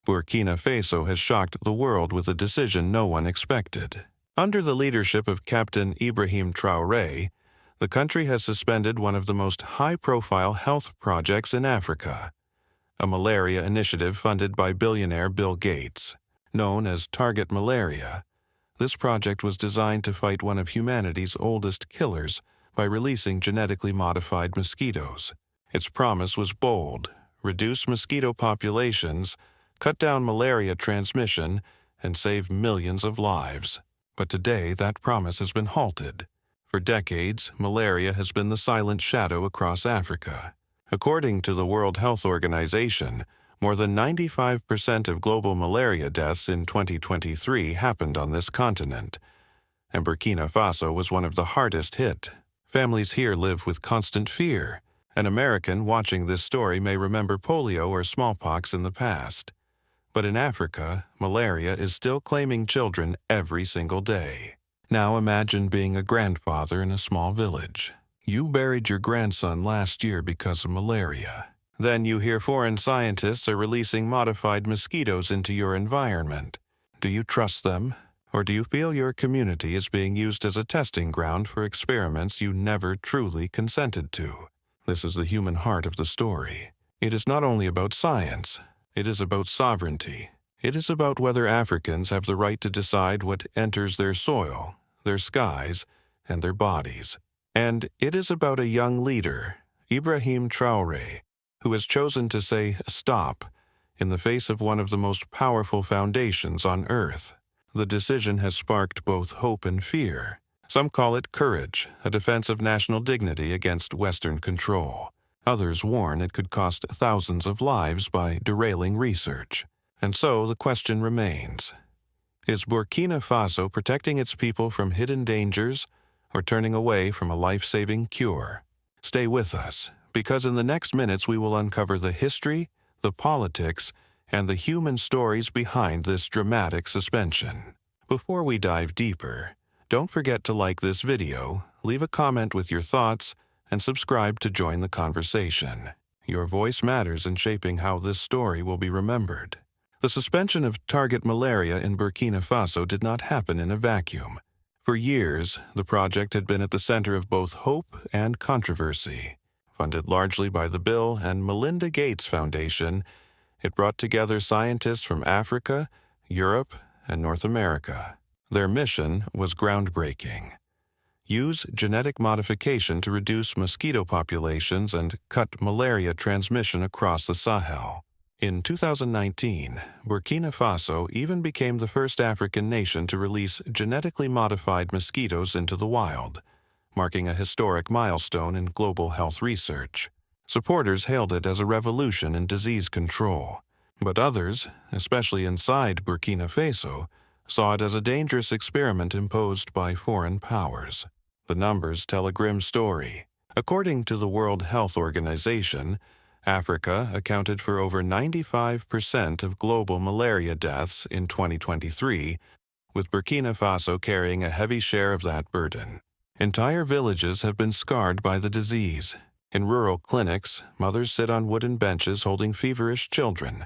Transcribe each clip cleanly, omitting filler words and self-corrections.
Burkina Faso has shocked the world with a decision no one expected. Under the leadership of Captain Ibrahim Traoré, the country has suspended one of the most high-profile health projects in Africa, a malaria initiative funded by billionaire Bill Gates. Known as Target Malaria, this project was designed to fight one of humanity's oldest killers by releasing genetically modified mosquitoes. Its promise was bold: reduce mosquito populations, cut down malaria transmission, and save millions of lives. But today, that promise has been halted. For decades, malaria has been the silent shadow across Africa. According to the World Health Organization, more than 95% of global malaria deaths in 2023 happened on this continent, and Burkina Faso was one of the hardest hit. Families here live with constant fear. An American watching this story may remember polio or smallpox in the past. But in Africa, malaria is still claiming children every single day. Now imagine being a grandfather in a small village. You buried your grandson last year because of malaria. Then you hear foreign scientists are releasing modified mosquitoes into your environment. Do you trust them? Or do you feel your community is being used as a testing ground for experiments you never truly consented to? This is the human heart of the story. It is not only about science. It is about sovereignty. It is about whether Africans have the right to decide what enters their soil, their skies, and their bodies. And it is about a young leader, Ibrahim Traoré, who has chosen to say stop in the face of one of the most powerful foundations on earth. The decision has sparked both hope and fear. Some call it courage, a defense of national dignity against Western control. Others warn it could cost thousands of lives by derailing research. And so the question remains: is Burkina Faso protecting its people from hidden dangers or turning away from a life-saving cure? Stay with us, because in the next minutes we will uncover the history, the politics, and the human stories behind this dramatic suspension. Before we dive deeper, don't forget to like this video, leave a comment with your thoughts, and subscribe to join the conversation. Your voice matters in shaping how this story will be remembered. The suspension of Target Malaria in Burkina Faso did not happen in a vacuum. For years, the project had been at the center of both hope and controversy. Funded largely by the Bill and Melinda Gates Foundation, it brought together scientists from Africa, Europe, and North America. Their mission was groundbreaking: use genetic modification to reduce mosquito populations and cut malaria transmission across the Sahel. In 2019, Burkina Faso even became the first African nation to release genetically modified mosquitoes into the wild, marking a historic milestone in global health research. Supporters hailed it as a revolution in disease control, but others, especially inside Burkina Faso, saw it as a dangerous experiment imposed by foreign powers. The numbers tell a grim story. According to the World Health Organization, Africa accounted for over 95% of global malaria deaths in 2023, with Burkina Faso carrying a heavy share of that burden. Entire villages have been scarred by the disease. In rural clinics, mothers sit on wooden benches holding feverish children,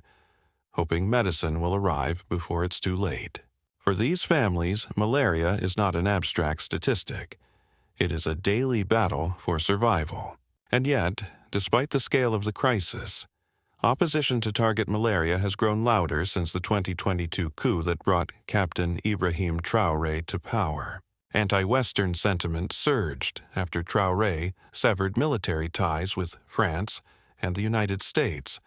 hoping medicine will arrive before it's too late. For these families, malaria is not an abstract statistic. It is a daily battle for survival. And yet, despite the scale of the crisis, opposition to Target Malaria has grown louder since the 2022 coup that brought Captain Ibrahim Traoré to power. Anti-Western sentiment surged after Traoré severed military ties with France and the United States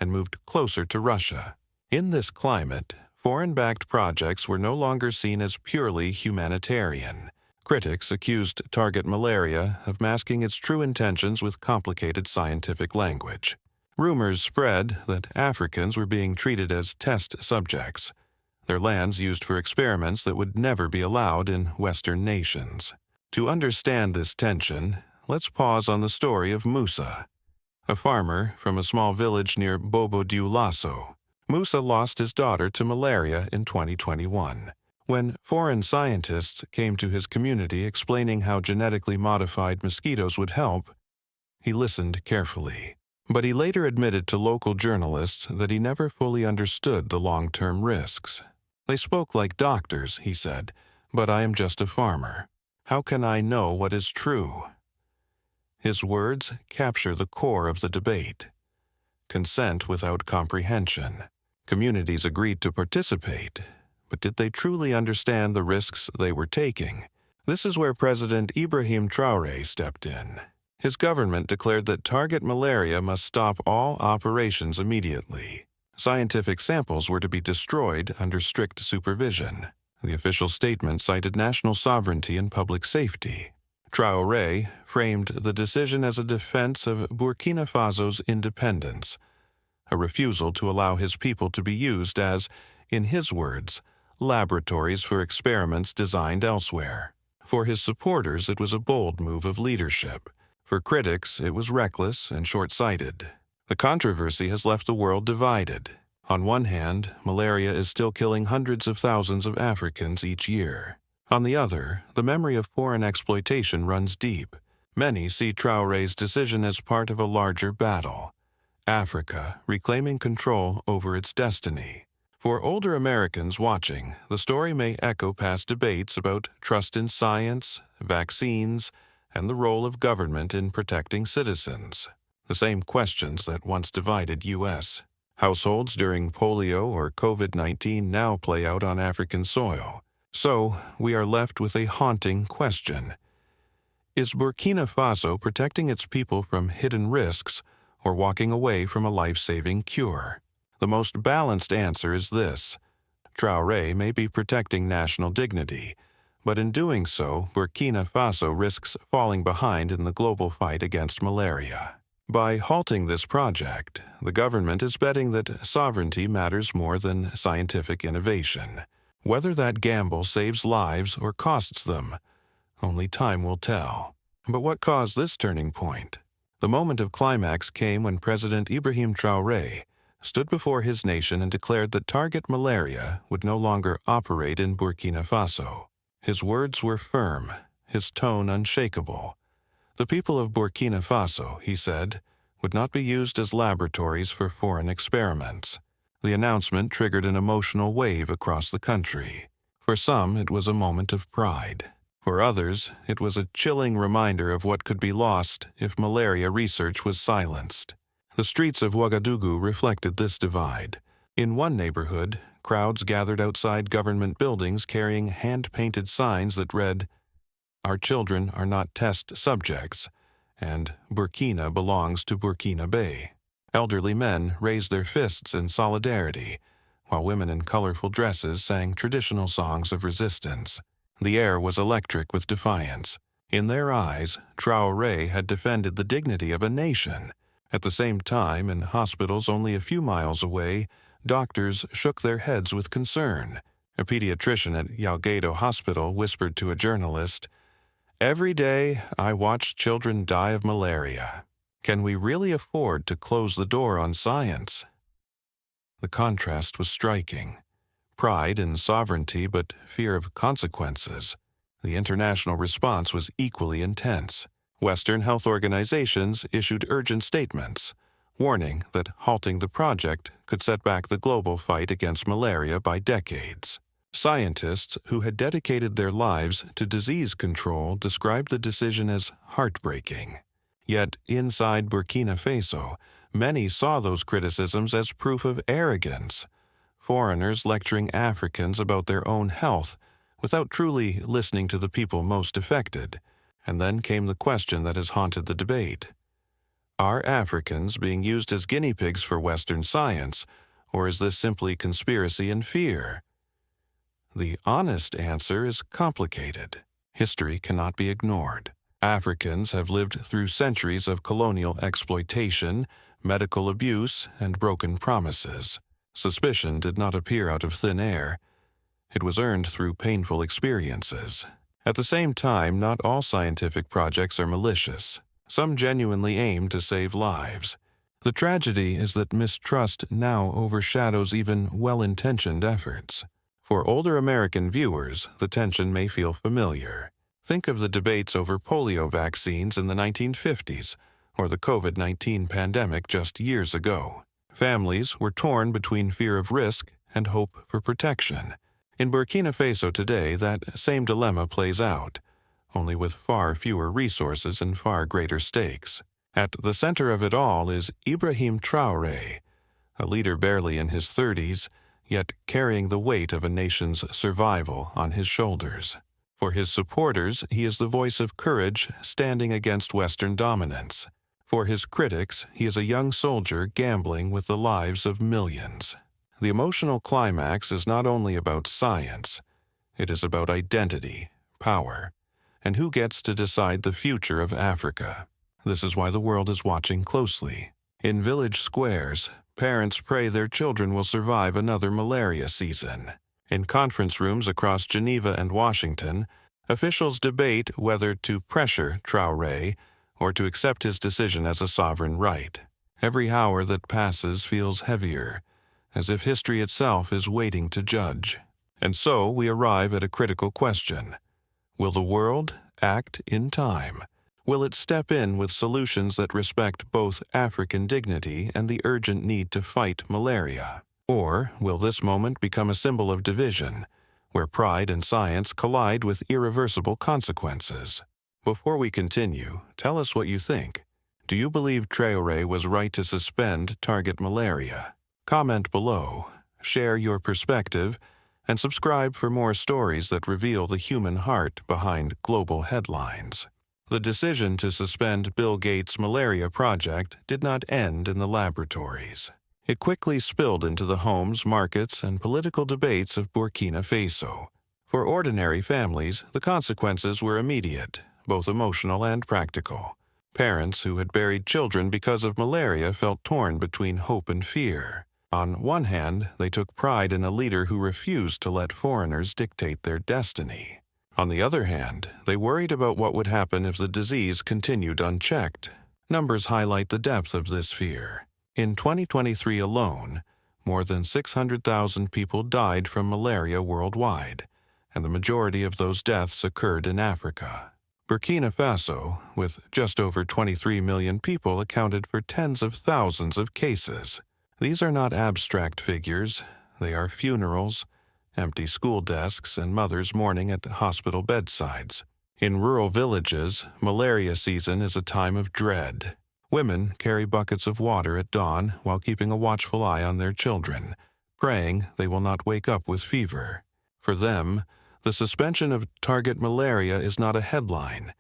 and moved closer to Russia. In this climate, foreign-backed projects were no longer seen as purely humanitarian. Critics accused Target Malaria of masking its true intentions with complicated scientific language. Rumors spread that Africans were being treated as test subjects, their lands used for experiments that would never be allowed in Western nations. To understand this tension, let's pause on the story of Musa, a farmer from a small village near Bobo-Dioulasso. Musa lost his daughter to malaria in 2021. When foreign scientists came to his community explaining how genetically modified mosquitoes would help, he listened carefully. But he later admitted to local journalists that he never fully understood the long-term risks. "They spoke like doctors," he said, "but I am just a farmer. How can I know what is true?" His words capture the core of the debate. Consent without comprehension. Communities agreed to participate, but did they truly understand the risks they were taking? This is where President Ibrahim Traoré stepped in. His government declared that Target Malaria must stop all operations immediately. Scientific samples were to be destroyed under strict supervision. The official statement cited national sovereignty and public safety. Traoré framed the decision as a defense of Burkina Faso's independence, a refusal to allow his people to be used as, in his words, laboratories for experiments designed elsewhere. For his supporters, it was a bold move of leadership. For critics, it was reckless and short-sighted. The controversy has left the world divided. On one hand, malaria is still killing hundreds of thousands of Africans each year. On the other, the memory of foreign exploitation runs deep. Many see Traoré's decision as part of a larger battle. Africa reclaiming control over its destiny. For older Americans watching, the story may echo past debates about trust in science, vaccines, and the role of government in protecting citizens. The same questions that once divided U.S. households during polio or COVID-19 now play out on African soil. So, we are left with a haunting question. Is Burkina Faso protecting its people from hidden risks or walking away from a life-saving cure? The most balanced answer is this. Traoré may be protecting national dignity, but in doing so, Burkina Faso risks falling behind in the global fight against malaria. By halting this project, the government is betting that sovereignty matters more than scientific innovation. Whether that gamble saves lives or costs them, only time will tell. But what caused this turning point? The moment of climax came when President Ibrahim Traoré stood before his nation and declared that Target Malaria would no longer operate in Burkina Faso. His words were firm, his tone unshakable. The people of Burkina Faso, he said, would not be used as laboratories for foreign experiments. The announcement triggered an emotional wave across the country. For some, it was a moment of pride. For others, it was a chilling reminder of what could be lost if malaria research was silenced. The streets of Ouagadougou reflected this divide. In one neighborhood, crowds gathered outside government buildings carrying hand-painted signs that read, "Our children are not test subjects," and "Burkina belongs to Burkina Bay." Elderly men raised their fists in solidarity, while women in colorful dresses sang traditional songs of resistance. The air was electric with defiance. In their eyes, Traoré had defended the dignity of a nation. At the same time, in hospitals only a few miles away, doctors shook their heads with concern. A pediatrician at Ouagadougou Hospital whispered to a journalist, "Every day, I watch children die of malaria. Can we really afford to close the door on science?" The contrast was striking. Pride in sovereignty, but fear of consequences. The international response was equally intense. Western health organizations issued urgent statements, warning that halting the project could set back the global fight against malaria by decades. Scientists who had dedicated their lives to disease control described the decision as heartbreaking. Yet, inside Burkina Faso, many saw those criticisms as proof of arrogance. Foreigners lecturing Africans about their own health without truly listening to the people most affected. And then came the question that has haunted the debate. Are Africans being used as guinea pigs for Western science, or is this simply conspiracy and fear? The honest answer is complicated. History cannot be ignored. Africans have lived through centuries of colonial exploitation, medical abuse, and broken promises. Suspicion did not appear out of thin air. It was earned through painful experiences. At the same time, not all scientific projects are malicious. Some genuinely aim to save lives. The tragedy is that mistrust now overshadows even well-intentioned efforts. For older American viewers, the tension may feel familiar. Think of the debates over polio vaccines in the 1950s, or the COVID-19 pandemic just years ago. Families were torn between fear of risk and hope for protection. In Burkina Faso today, that same dilemma plays out, only with far fewer resources and far greater stakes. At the center of it all is Ibrahim Traoré, a leader barely in his 30s, yet carrying the weight of a nation's survival on his shoulders. For his supporters, he is the voice of courage standing against Western dominance. For his critics, he is a young soldier gambling with the lives of millions. The emotional climax is not only about science, it is about identity, power, and who gets to decide the future of Africa. This is why the world is watching closely. In village squares, parents pray their children will survive another malaria season. In conference rooms across Geneva and Washington, officials debate whether to pressure Traoré or to accept his decision as a sovereign right. Every hour that passes feels heavier, as if history itself is waiting to judge. And so we arrive at a critical question. Will the world act in time? Will it step in with solutions that respect both African dignity and the urgent need to fight malaria? Or will this moment become a symbol of division, where pride and science collide with irreversible consequences? Before we continue, tell us what you think. Do you believe Traoré was right to suspend Target Malaria? Comment below, share your perspective, and subscribe for more stories that reveal the human heart behind global headlines. The decision to suspend Bill Gates' malaria project did not end in the laboratories. It quickly spilled into the homes, markets, and political debates of Burkina Faso. For ordinary families, the consequences were immediate, both emotional and practical. Parents who had buried children because of malaria felt torn between hope and fear. On one hand, they took pride in a leader who refused to let foreigners dictate their destiny. On the other hand, they worried about what would happen if the disease continued unchecked. Numbers highlight the depth of this fear. In 2023 alone, more than 600,000 people died from malaria worldwide, and the majority of those deaths occurred in Africa. Burkina Faso, with just over 23 million people, accounted for tens of thousands of cases. These are not abstract figures. They are funerals, empty school desks, and mothers mourning at hospital bedsides. In rural villages, malaria season is a time of dread. Women carry buckets of water at dawn while keeping a watchful eye on their children, praying they will not wake up with fever. For them, the suspension of Target Malaria is not a headline.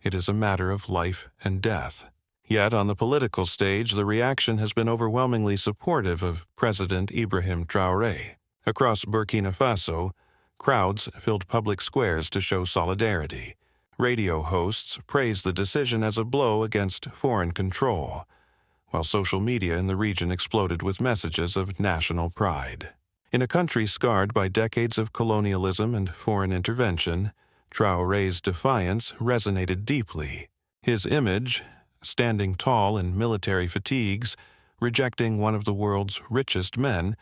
It is a matter of life and death. Yet on the political stage, the reaction has been overwhelmingly supportive of President Ibrahim Traoré. Across Burkina Faso, crowds filled public squares to show solidarity. Radio hosts praised the decision as a blow against foreign control, while social media in the region exploded with messages of national pride. In a country scarred by decades of colonialism and foreign intervention, Traoré's defiance resonated deeply. His image, standing tall in military fatigues, rejecting one of the world's richest men,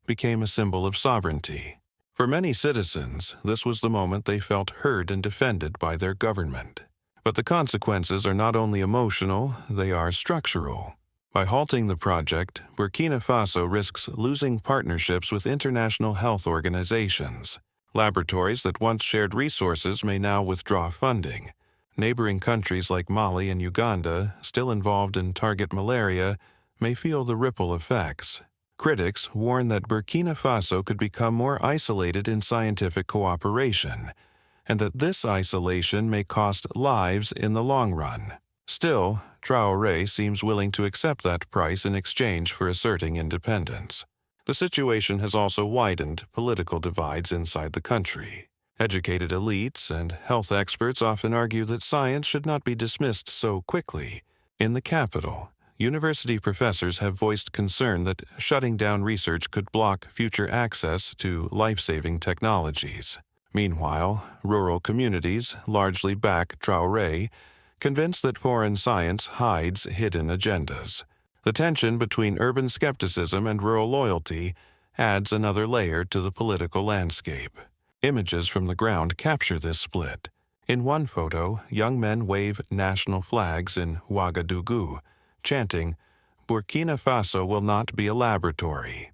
became a symbol of sovereignty. For many citizens, this was the moment they felt heard and defended by their government. But the consequences are not only emotional, they are structural. By halting the project, Burkina Faso risks losing partnerships with international health organizations. Laboratories that once shared resources may now withdraw funding. Neighboring countries like Mali and Uganda, still involved in Target Malaria, may feel the ripple effects. Critics warn that Burkina Faso could become more isolated in scientific cooperation, and that this isolation may cost lives in the long run. Still, Traoré seems willing to accept that price in exchange for asserting independence. The situation has also widened political divides inside the country. Educated elites and health experts often argue that science should not be dismissed so quickly. In the capital, university professors have voiced concern that shutting down research could block future access to life-saving technologies. Meanwhile, rural communities largely back Traoré, convinced that foreign science hides hidden agendas. The tension between urban skepticism and rural loyalty adds another layer to the political landscape. Images from the ground capture this split. In one photo, young men wave national flags in Ouagadougou, chanting, "Burkina Faso will not be a laboratory."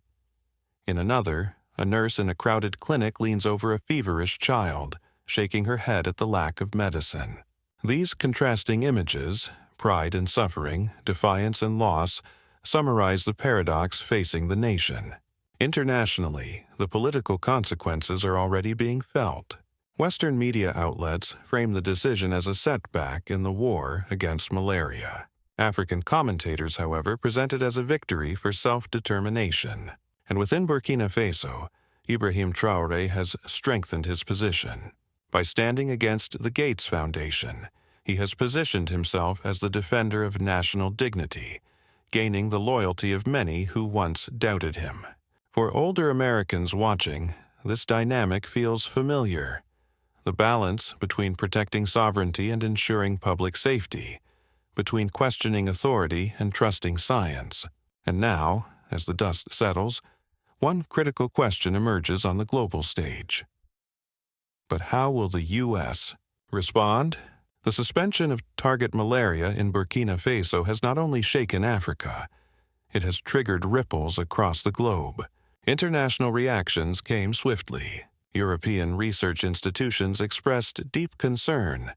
In another, a nurse in a crowded clinic leans over a feverish child, shaking her head at the lack of medicine. These contrasting images, pride and suffering, defiance and loss, summarize the paradox facing the nation. Internationally, the political consequences are already being felt. Western media outlets frame the decision as a setback in the war against malaria. African commentators, however, present it as a victory for self-determination. And within Burkina Faso, Ibrahim Traoré has strengthened his position. By standing against the Gates Foundation, he has positioned himself as the defender of national dignity, gaining the loyalty of many who once doubted him. For older Americans watching, this dynamic feels familiar. The balance between protecting sovereignty and ensuring public safety, between questioning authority and trusting science. And now, as the dust settles, one critical question emerges on the global stage. But how will the U.S. respond? The suspension of Target Malaria in Burkina Faso has not only shaken Africa, it has triggered ripples across the globe. International reactions came swiftly. European research institutions expressed deep concern,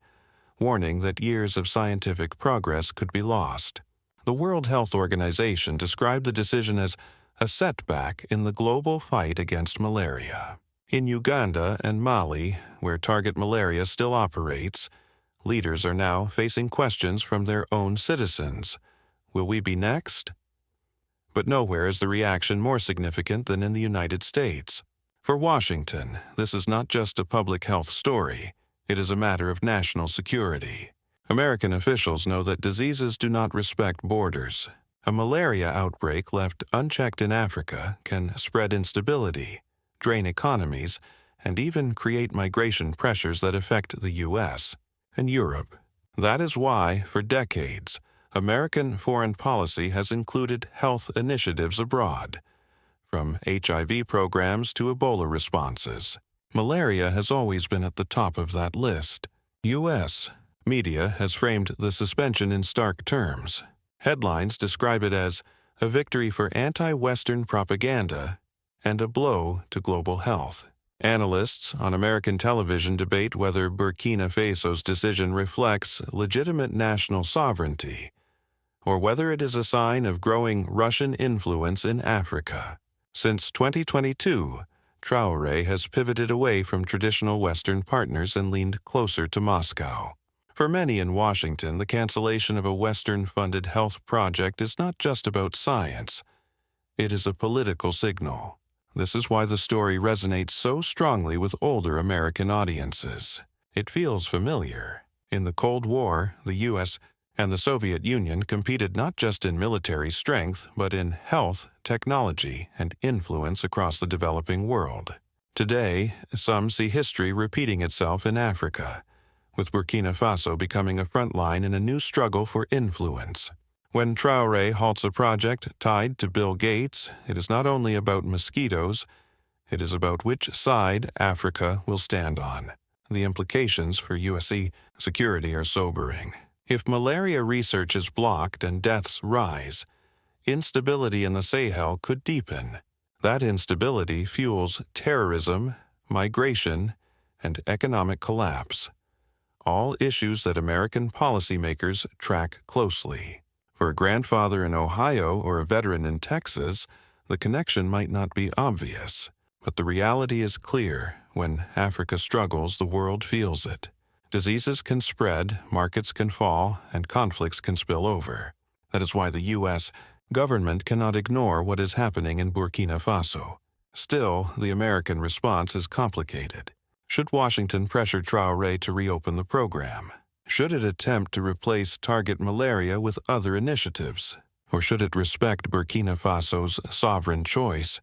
warning that years of scientific progress could be lost. The World Health Organization described the decision as a setback in the global fight against malaria. In Uganda and Mali, where Target Malaria still operates, leaders are now facing questions from their own citizens. Will we be next? But nowhere is the reaction more significant than in the United States. For Washington, this is not just a public health story, it is a matter of national security. American officials know that diseases do not respect borders. A malaria outbreak left unchecked in Africa can spread instability, drain economies, and even create migration pressures that affect the U.S. and Europe. That is why, for decades, American foreign policy has included health initiatives abroad, from HIV programs to Ebola responses. Malaria has always been at the top of that list. U.S. media has framed the suspension in stark terms. Headlines describe it as a victory for anti-Western propaganda and a blow to global health. Analysts on American television debate whether Burkina Faso's decision reflects legitimate national sovereignty or whether it is a sign of growing Russian influence in Africa. Since 2022, Traoré has pivoted away from traditional Western partners and leaned closer to Moscow. For many in Washington, the cancellation of a Western-funded health project is not just about science. It is a political signal. This is why the story resonates so strongly with older American audiences. It feels familiar. In the Cold War, the U.S. and the Soviet Union competed not just in military strength, but in health, technology, and influence across the developing world. Today, some see history repeating itself in Africa, with Burkina Faso becoming a front line in a new struggle for influence. When Traoré halts a project tied to Bill Gates, it is not only about mosquitoes, it is about which side Africa will stand on. The implications for U.S. security are sobering. If malaria research is blocked and deaths rise, instability in the Sahel could deepen. That instability fuels terrorism, migration, and economic collapse, all issues that American policymakers track closely. For a grandfather in Ohio or a veteran in Texas, the connection might not be obvious, but the reality is clear. When Africa struggles, the world feels it. Diseases can spread, markets can fall, and conflicts can spill over. That is why the U.S. government cannot ignore what is happening in Burkina Faso. Still, the American response is complicated. Should Washington pressure Traoré to reopen the program? Should it attempt to replace Target Malaria with other initiatives? Or should it respect Burkina Faso's sovereign choice,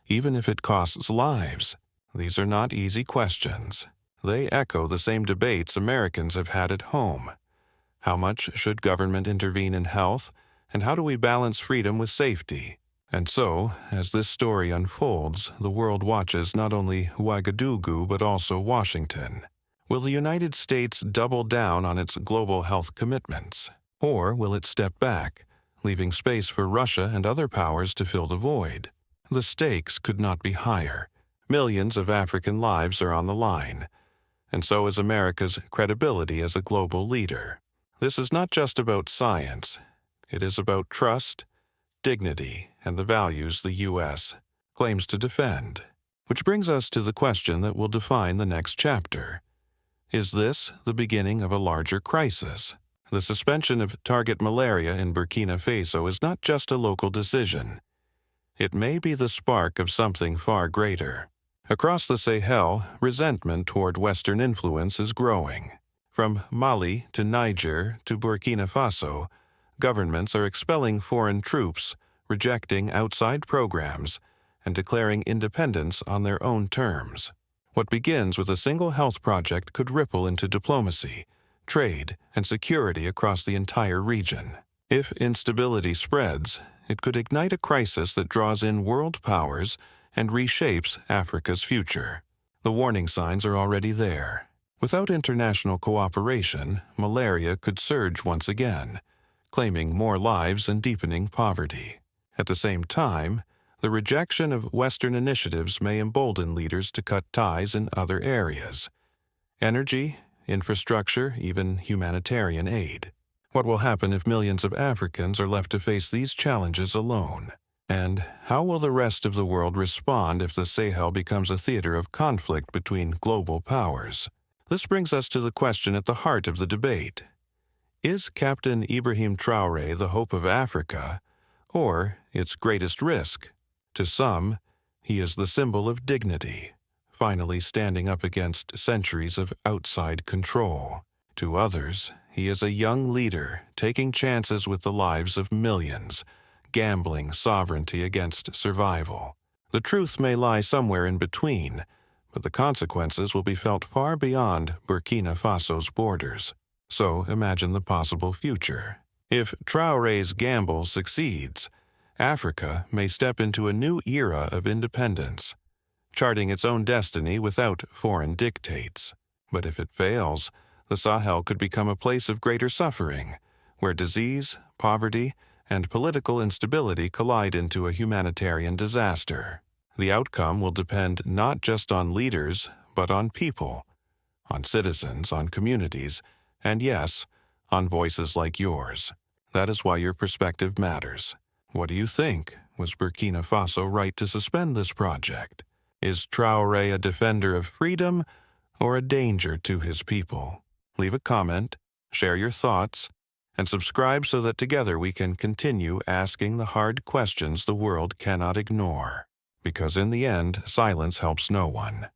even if it costs lives? These are not easy questions. They echo the same debates Americans have had at home. How much should government intervene in health, and how do we balance freedom with safety? And so, as this story unfolds, the world watches not only Ouagadougou but also Washington. Will the United States double down on its global health commitments? Or will it step back, leaving space for Russia and other powers to fill the void? The stakes could not be higher. Millions of African lives are on the line, and so is America's credibility as a global leader. This is not just about science. It is about trust, dignity, and the values the U.S. claims to defend. Which brings us to the question that will define the next chapter. Is this the beginning of a larger crisis? The suspension of Target Malaria in Burkina Faso is not just a local decision. It may be the spark of something far greater. Across the Sahel, resentment toward Western influence is growing. From Mali to Niger to Burkina Faso, governments are expelling foreign troops, rejecting outside programs, and declaring independence on their own terms. What begins with a single health project could ripple into diplomacy, trade, and security across the entire region. If instability spreads, it could ignite a crisis that draws in world powers and reshapes Africa's future. The warning signs are already there. Without international cooperation, malaria could surge once again, claiming more lives and deepening poverty. At the same time, the rejection of Western initiatives may embolden leaders to cut ties in other areas: energy, infrastructure, even humanitarian aid. What will happen if millions of Africans are left to face these challenges alone? And how will the rest of the world respond if the Sahel becomes a theater of conflict between global powers? This brings us to the question at the heart of the debate. Is Captain Ibrahim Traoré the hope of Africa, or its greatest risk? To some, he is the symbol of dignity, finally standing up against centuries of outside control. To others, he is a young leader taking chances with the lives of millions, gambling sovereignty against survival. The truth may lie somewhere in between, but the consequences will be felt far beyond Burkina Faso's borders. So imagine the possible future. If Traoré's gamble succeeds, Africa may step into a new era of independence, charting its own destiny without foreign dictates. But if it fails, the Sahel could become a place of greater suffering, where disease, poverty, and political instability collide into a humanitarian disaster. The outcome will depend not just on leaders, but on people, on citizens, on communities, and yes, on voices like yours. That is why your perspective matters. What do you think? Was Burkina Faso right to suspend this project? Is Traoré a defender of freedom or a danger to his people? Leave a comment, share your thoughts, and subscribe so that together we can continue asking the hard questions the world cannot ignore. Because in the end, silence helps no one.